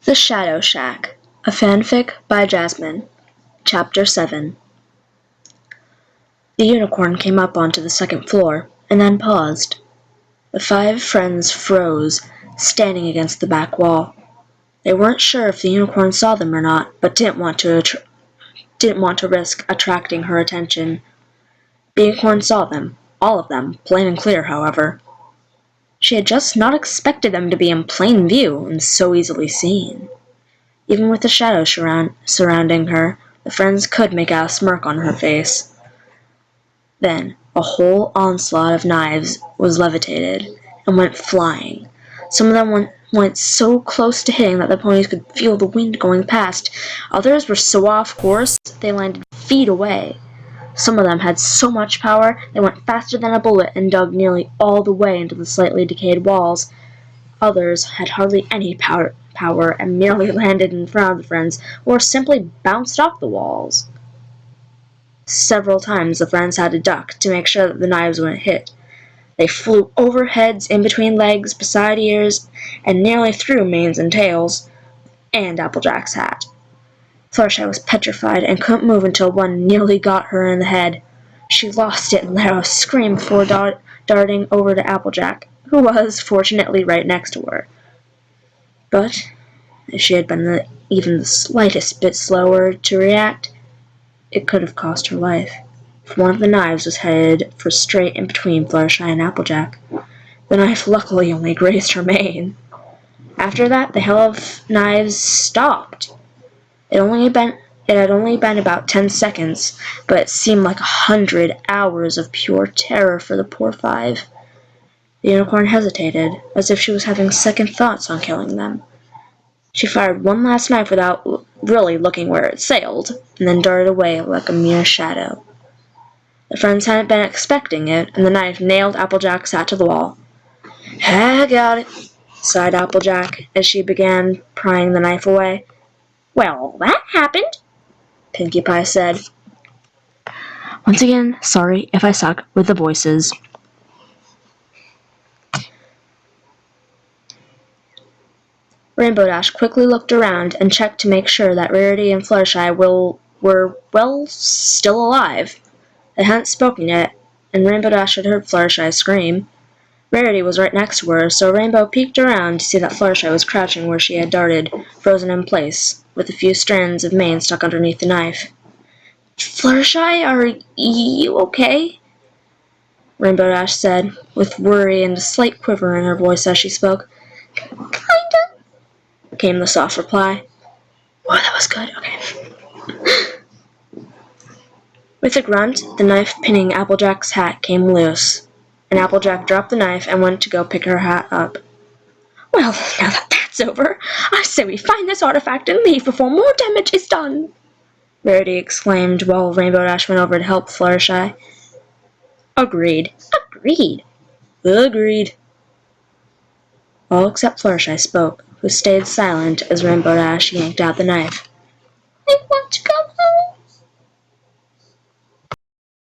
The Shadow Shack, a fanfic by Jasmine. Chapter 7. The unicorn came up onto the second floor, and then paused. The 5 friends froze, standing against the back wall. They weren't sure if the unicorn saw them or not, but didn't want to risk attracting her attention. The unicorn saw them, all of them, plain and clear, however. She had just not expected them to be in plain view and so easily seen. Even with the shadow surrounding her, the friends could make out a smirk on her face. Then, a whole onslaught of knives was levitated and went flying. Some of them went so close to hitting that the ponies could feel the wind going past. Others were so off course they landed feet away. Some of them had so much power they went faster than a bullet and dug nearly all the way into the slightly decayed walls. Others had hardly any power and merely landed in front of the friends or simply bounced off the walls. Several times the friends had to duck to make sure that the knives wouldn't hit. They flew over heads, in between legs, beside ears, and nearly through manes and tails, and Applejack's hat. Fluttershy was petrified and couldn't move until one nearly got her in the head. She lost it and let out a scream before darting over to Applejack, who was, fortunately, right next to her. But if she had been even the slightest bit slower to react, it could have cost her life. For one of the knives was headed for straight in between Fluttershy and Applejack. The knife luckily only grazed her mane. After that, the hail of knives stopped. It had only been about 10 seconds, but it seemed like 100 hours of pure terror for the poor 5. The unicorn hesitated, as if she was having second thoughts on killing them. She fired one last knife without really looking where it sailed, and then darted away like a mere shadow. The friends hadn't been expecting it, and the knife nailed Applejack's hat to the wall. "I got it," sighed Applejack, as she began prying the knife away. "Well, that happened," Pinkie Pie said. Once again, sorry if I suck with the voices. Rainbow Dash quickly looked around and checked to make sure that Rarity and Fluttershy were still alive. They hadn't spoken yet, and Rainbow Dash had heard Fluttershy scream. Rarity was right next to her, so Rainbow peeked around to see that Fluttershy was crouching where she had darted, frozen in place, with a few strands of mane stuck underneath the knife. "Fluttershy, are you okay?" Rainbow Dash said, with worry and a slight quiver in her voice as she spoke. "Kinda," came the soft reply. "Oh, that was good. Okay." With a grunt, the knife pinning Applejack's hat came loose, and Applejack dropped the knife and went to go pick her hat up. "Well, now that that's over, I say we find this artifact and leave before more damage is done," Rarity exclaimed while Rainbow Dash went over to help Fluttershy. Agreed. All except Fluttershy spoke, who stayed silent as Rainbow Dash yanked out the knife.